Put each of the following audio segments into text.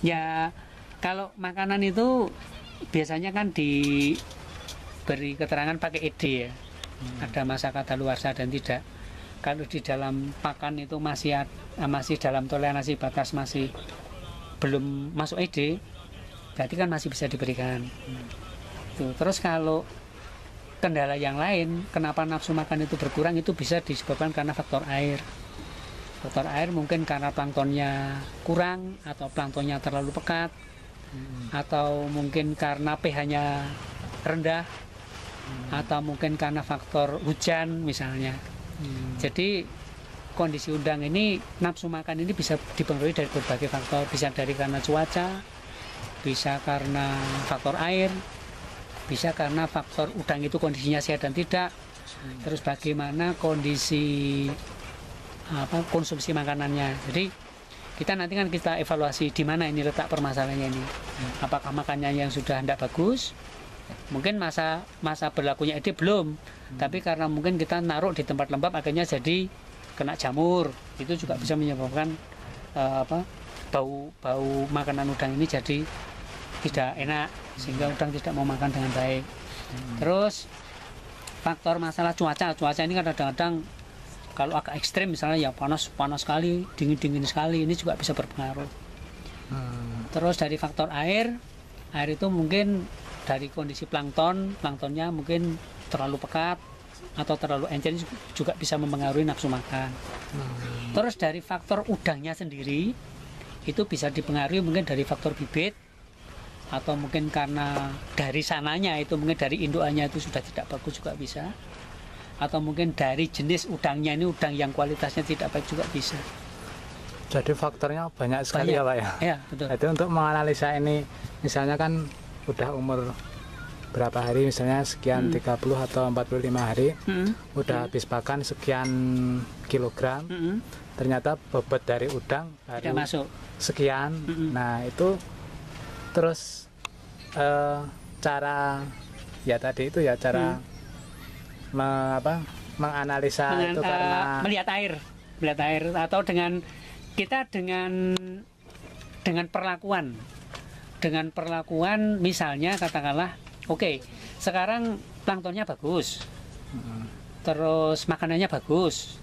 Ya, kalau makanan itu biasanya kan diberi keterangan pakai ED ya. Ada masa kadaluarsa dan tidak. Kalau di dalam pakan itu masih dalam toleransi batas, masih belum masuk ED, berarti kan masih bisa diberikan. Tuh. Terus kalau kendala yang lain, kenapa nafsu makan itu berkurang, itu bisa disebabkan karena faktor air. Faktor air mungkin karena planktonnya kurang, atau planktonnya terlalu pekat, atau mungkin karena pH-nya rendah, atau mungkin karena faktor hujan misalnya. Jadi kondisi udang ini, nafsu makan ini bisa dipengaruhi dari berbagai faktor. Bisa dari karena cuaca, bisa karena faktor air, bisa karena faktor udang itu kondisinya sehat dan tidak. Terus bagaimana kondisi konsumsi makanannya. Jadi kita nanti kan kita evaluasi di mana ini letak permasalahannya ini. Apakah makannya yang sudah tidak bagus, mungkin masa berlakunya ED belum, tapi karena mungkin kita naruh di tempat lembab akhirnya jadi kena jamur, itu juga bisa menyebabkan bau makanan udang ini jadi tidak enak, sehingga udang tidak mau makan dengan baik. Terus faktor masalah cuaca ini kan kadang-kadang kalau agak ekstrim, misalnya ya panas sekali, dingin sekali, ini juga bisa berpengaruh. Terus dari faktor air itu mungkin dari kondisi planktonnya mungkin terlalu pekat atau terlalu encer, juga bisa mempengaruhi nafsu makan. Terus dari faktor udangnya sendiri itu bisa dipengaruhi mungkin dari faktor bibit, atau mungkin karena dari sananya itu mungkin dari indukannya itu sudah tidak bagus juga bisa, atau mungkin dari jenis udangnya, ini udang yang kualitasnya tidak baik juga bisa. Jadi faktornya banyak sekali ya Pak ya? Ya, betul. Itu untuk menganalisa ini, misalnya kan udah umur berapa hari, misalnya sekian 30 atau 45 hari, udah habis pakan sekian kilogram, ternyata bobot dari udang tidak masuk sekian. Nah itu terus cara ya tadi itu ya cara menganalisa itu karena melihat air atau dengan perlakuan misalnya katakanlah oke, sekarang planktonnya bagus, terus makanannya bagus,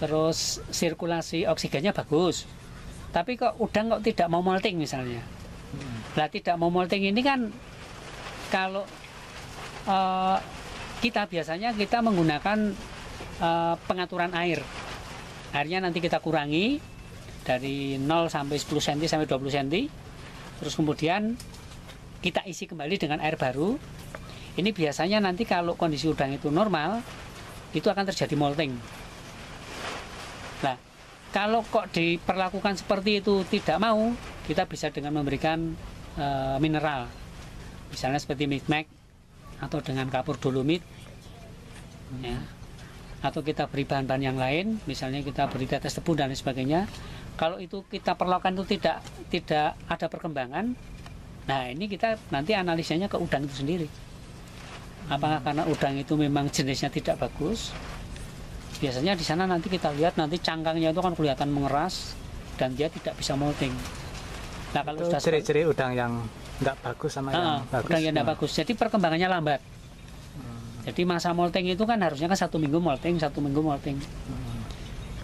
terus sirkulasi oksigennya bagus, tapi kok udang kok tidak mau molting misalnya. Nah, tidak mau molting ini kan kalau kita biasanya menggunakan pengaturan air. Airnya nanti kita kurangi dari 0 sampai 10 cm sampai 20 cm. Terus kemudian kita isi kembali dengan air baru. Ini biasanya nanti kalau kondisi udang itu normal, itu akan terjadi molting. Nah, kalau kok diperlakukan seperti itu tidak mau, kita bisa dengan memberikan mineral. Misalnya seperti Micmac atau dengan kapur dolomit. Ya. Atau kita beri bahan-bahan yang lain, misalnya kita beri tetes tebu dan sebagainya. Kalau itu kita perlakukan itu tidak ada perkembangan, nah ini kita nanti analisanya ke udang itu sendiri. Apakah karena udang itu memang jenisnya tidak bagus? Biasanya di sana nanti kita lihat nanti cangkangnya itu kan kelihatan mengeras dan dia tidak bisa molting. Nah, kalau itu sudah ciri-ciri udang yang tidak bagus sama yang bagus. Udang yang tidak bagus, jadi perkembangannya lambat. Jadi masa molting itu kan harusnya kan 1 minggu molting, 1 minggu molting.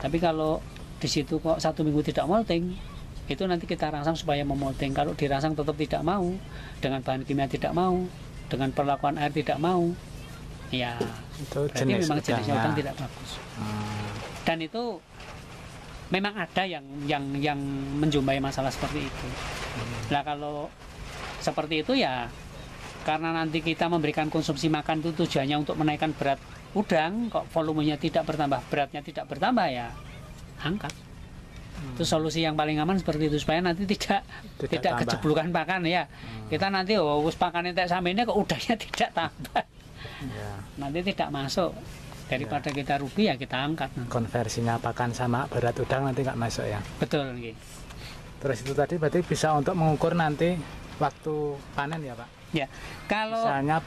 Tapi kalau di situ kok 1 minggu tidak molting, itu nanti kita rangsang supaya memolting. Kalau dirangsang tetap tidak mau, dengan bahan kimia tidak mau, dengan perlakuan air tidak mau, ya itu berarti memang jenisnya udang tidak bagus. Dan itu memang ada yang menjumpai masalah seperti itu. Nah, kalau seperti itu ya karena nanti kita memberikan konsumsi makan itu tujuannya untuk menaikkan berat udang, kok volumenya tidak bertambah, beratnya tidak bertambah, ya angkat. Itu solusi yang paling aman seperti itu, supaya nanti tidak kejeblukan pakan ya. Kita nanti pakan entek samene kok udangnya tidak tambah. Nanti tidak masuk. Daripada kita rugi ya kita angkat. Konversinya pakan sama berat udang nanti nggak masuk ya. Betul. Terus itu tadi berarti bisa untuk mengukur nanti waktu panen ya Pak? Ya, kalau misalnya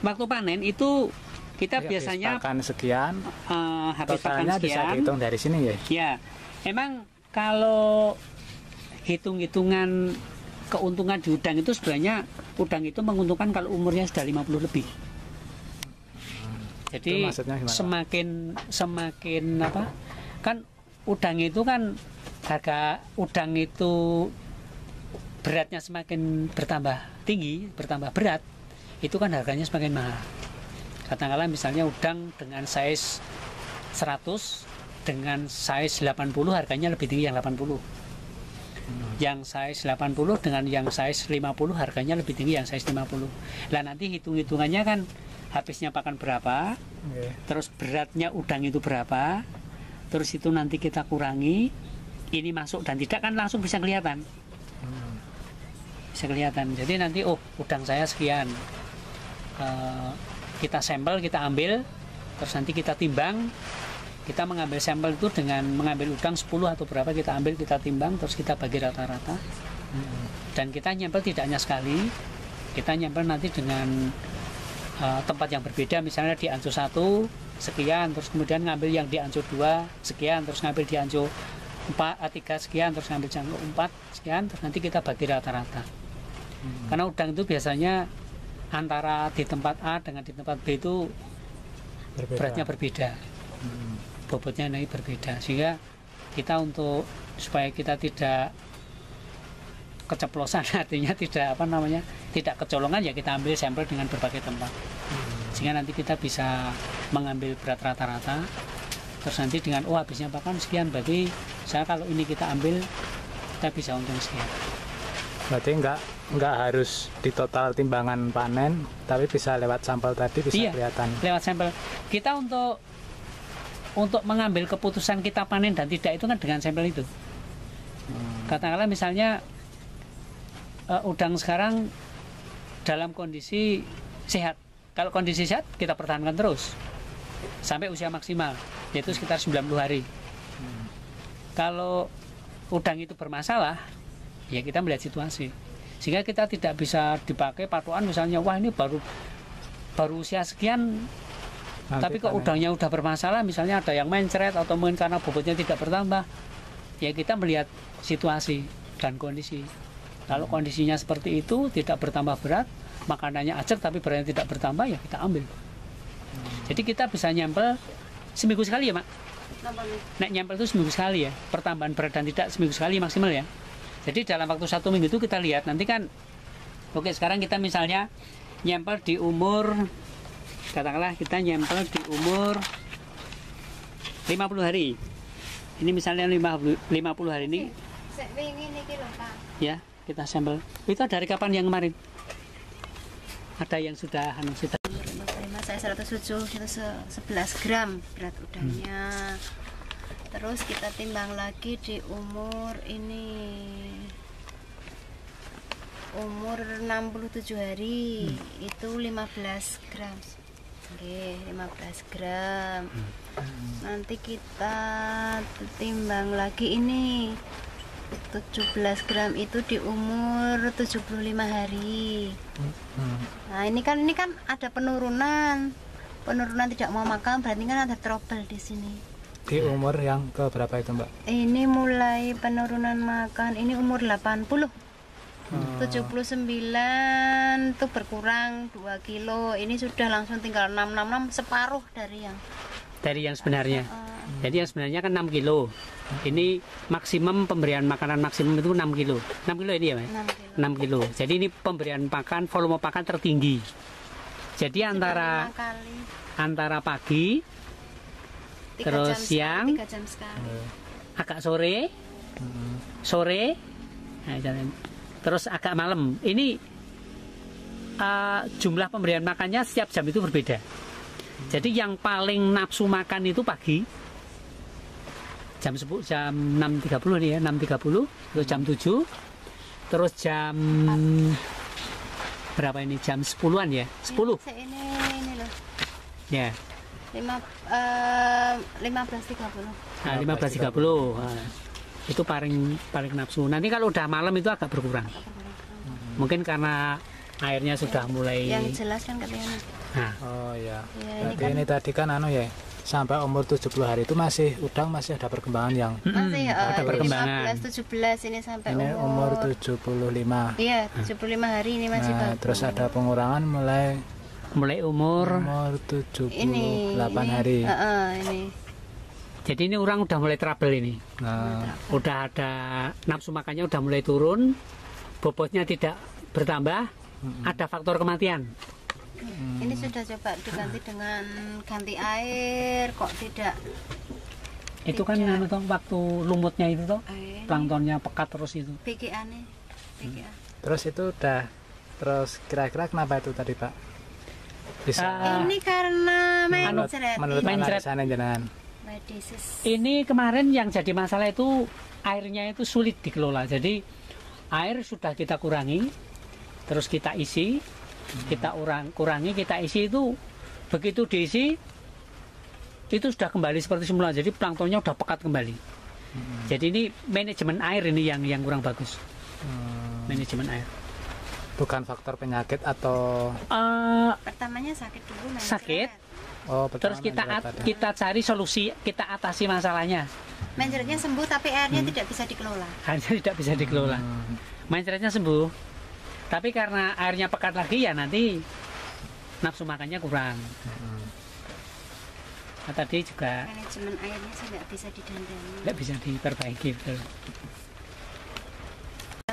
waktu panen itu kita biasanya pakan sekian, habis pakan totalnya sekian, bisa dihitung dari sini ya? Ya, emang kalau hitung-hitungan keuntungan di udang itu sebenarnya udang itu menguntungkan kalau umurnya sudah 50 lebih. Jadi semakin apa? Kan udang itu kan harga udang itu beratnya semakin bertambah tinggi, bertambah berat, itu kan harganya semakin mahal. Katakanlah misalnya udang dengan size 100 dengan size 80 harganya lebih tinggi yang 80. Yang size 80 dengan yang size 50 harganya lebih tinggi yang size 50. Lah nanti hitung-hitungannya kan habisnya pakan berapa, terus beratnya udang itu berapa, terus itu nanti kita kurangi, ini masuk dan tidak kan langsung bisa kelihatan. Bisa kelihatan. Jadi nanti udang saya sekian. Kita sampel, kita ambil, terus nanti kita timbang. Kita mengambil sampel itu dengan mengambil udang 10 atau berapa kita ambil, kita timbang, terus kita bagi rata-rata. Dan kita nyempel tidak hanya sekali, kita nyempel nanti dengan tempat yang berbeda, misalnya di anco 1 sekian, terus kemudian ngambil yang di anco 2 sekian, terus ngambil di anco 3 sekian, terus ngambil jangkau 4 sekian, terus nanti kita bagi rata-rata. Karena udang itu biasanya antara di tempat A dengan di tempat B itu beratnya berbeda, bobotnya naik berbeda, sehingga kita untuk supaya kita tidak keceplosan, artinya tidak tidak kecolongan, ya kita ambil sampel dengan berbagai tempat, sehingga nanti kita bisa mengambil berat rata-rata, terus nanti dengan habisnya pakan sekian, berarti saya kalau ini kita ambil kita bisa untung sekian. Berarti nggak harus di total timbangan panen, tapi bisa lewat sampel tadi bisa kelihatan. Lewat sampel kita untuk mengambil keputusan kita panen dan tidak itu kan dengan sampel itu. Katakanlah misalnya udang sekarang dalam kondisi sehat. Kalau kondisi sehat kita pertahankan terus sampai usia maksimal, yaitu sekitar 90 hari. Kalau udang itu bermasalah, ya kita melihat situasi. Sehingga kita tidak bisa dipakai patokan misalnya, wah ini baru usia sekian, tapi kok udangnya udah bermasalah, misalnya ada yang mencret atau mungkin karena bobotnya tidak bertambah. Ya kita melihat situasi dan kondisi. Kalau kondisinya seperti itu, tidak bertambah berat, makanannya ajak tapi beratnya tidak bertambah, ya kita ambil. Jadi kita bisa nyempel seminggu sekali ya, Mak? Nek nyempel itu seminggu sekali ya, pertambahan berat dan tidak seminggu sekali maksimal ya. Jadi dalam waktu 1 minggu itu kita lihat, nanti kan, oke sekarang kita misalnya nyempel di umur, katakanlah kita nyempel di umur 50 hari. Ini misalnya 50 hari ini, ya kita sampel. Itu dari kapan yang kemarin? Ada yang sudah saya 107 itu 11 gram berat udangnya. Terus kita timbang lagi di umur 67 hari itu 15 gram. Oke, 15 gram. Nanti kita timbang lagi ini 17 gram itu di umur 75 hari. Nah, ini kan ada penurunan tidak mau makan, berarti kan ada trouble di sini. Di umur yang ke berapa itu, Mbak? Ini mulai penurunan makan, ini umur 80. 79 tuh berkurang 2 kilo. Ini sudah langsung tinggal 666, separuh dari yang sebenarnya. Jadi yang sebenarnya kan 6 kilo. Ini maksimum pemberian makanan maksimum itu 6 kilo. 6 kilo ini ya, Mas? 6 kilo. Jadi ini pemberian pakan, volume pakan tertinggi. Jadi antara pagi, terus siang, 3 jam sekali. agak sore, nah, terus agak malam. Ini jumlah pemberian makannya setiap jam itu berbeda. Jadi yang paling nafsu makan itu pagi, jam 6.30 nih ya, 6.30, terus jam 7, terus jam berapa ini, jam 10-an ya, 10. Ini loh. Ya. 15.30. Nah, 15.30. Nah, itu paling nafsu. Nanti kalau udah malam itu agak berkurang. Mungkin karena airnya sudah mulai. Yang jelas kan katanya. Nah. Oh ya. Berarti ini tadi kan ya. sampai umur 70 hari itu masih udang masih ada perkembangan yang Masih ada perkembangan. 15 17 ini sampai ini umur 75. Iya, 75 hari ini masih Nah, bagus. terus ada pengurangan mulai Mulai umur. 78 ini hari. Ini. Jadi ini orang udah mulai trouble ini. Nah, Udah ada nafsu makannya udah mulai turun, bobotnya tidak bertambah, ada faktor kematian. Ini sudah coba diganti dengan ganti air, kok tidak Itu kan Tidak. anu toh, waktu lumutnya itu toh, air. planktonnya pekat terus itu. BGA nih. BGA. terus itu udah terus kira-kira kenapa itu tadi Pak? Bisa Ini karena Anu, mencret. menurut Mencret. analisannya jenengan. Medisis. Ini kemarin yang jadi masalah itu airnya itu sulit dikelola. Jadi air sudah kita kurangi, terus kita isi, kita kurangi, kita isi itu begitu diisi itu sudah kembali seperti semula. Jadi planktonnya udah pekat kembali. Jadi ini manajemen air ini yang kurang bagus. Manajemen air. Bukan faktor penyakit atau Pertamanya sakit dulu mencret. Sakit. pertama Terus kita cari solusi, kita atasi masalahnya. Mencretnya sembuh tapi airnya tidak bisa dikelola. Hanya tidak bisa dikelola. Mencretnya sembuh, tapi karena airnya pekat lagi ya nanti nafsu makannya kurang. Nah, tadi juga Manajemen airnya sih nggak bisa didandani. tidak bisa diperbaiki. Betul.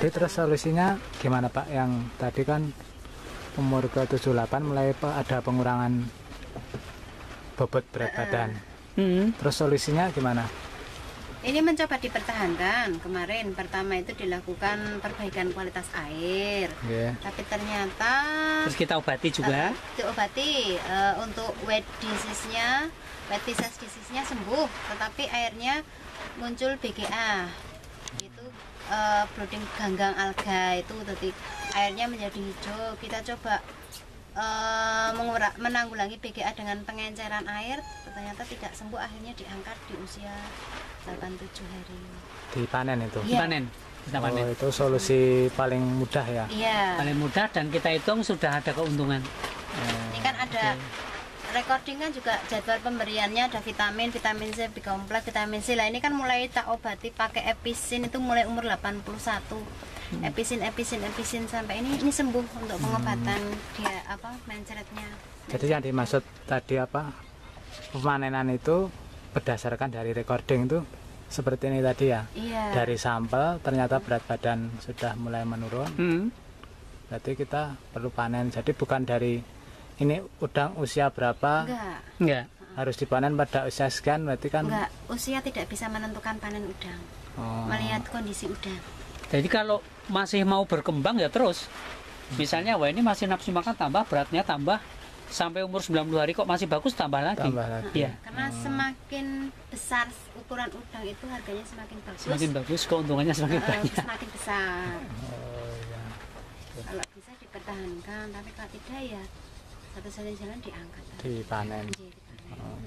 Jadi terus solusinya gimana Pak? Yang tadi kan umur ke 78 mulai ada pengurangan bobot berat badan. Terus solusinya gimana? Ini mencoba dipertahankan. Kemarin pertama itu dilakukan perbaikan kualitas air. Yeah. Tapi ternyata Terus kita obati juga. diobati untuk wet disease-nya sembuh, tetapi airnya muncul BGA. Itu blooding ganggang alga itu, tadi airnya menjadi hijau. Kita coba menanggulangi BGA dengan pengenceran air, ternyata tidak sembuh, akhirnya diangkat di usia 87 hari. Dipanen itu. Iya. Panen. Kita panen. Oh, itu solusi paling mudah ya. Iya. Paling mudah dan kita hitung sudah ada keuntungan. Ini kan ada recording kan juga jadwal pemberiannya, ada vitamin C, B kompleks, vitamin C. Lah ini kan mulai tak obati pakai episin itu mulai umur 81. Episin sampai ini sembuh untuk pengobatan dia mencretnya. Jadi yang dimaksud tadi pemanenan itu berdasarkan dari recording itu seperti ini tadi ya. Iya. Dari sampel ternyata berat badan sudah mulai menurun. Berarti kita perlu panen. Jadi bukan dari ini udang usia berapa Enggak. harus dipanen pada usia sekian, berarti kan Enggak, usia tidak bisa menentukan panen udang. Melihat kondisi udang. Jadi kalau masih mau berkembang ya terus. Misalnya wah ini masih nafsu makan tambah, beratnya tambah sampai umur 90 hari kok masih bagus, tambah lagi. Iya. Karena semakin besar ukuran udang itu harganya semakin bagus. Semakin bagus, keuntungannya semakin banyak. Semakin besar. Kalau bisa dipertahankan, tapi kalau tidak ya satu-satunya jalan diangkat. dipanen. Iya, dipanen.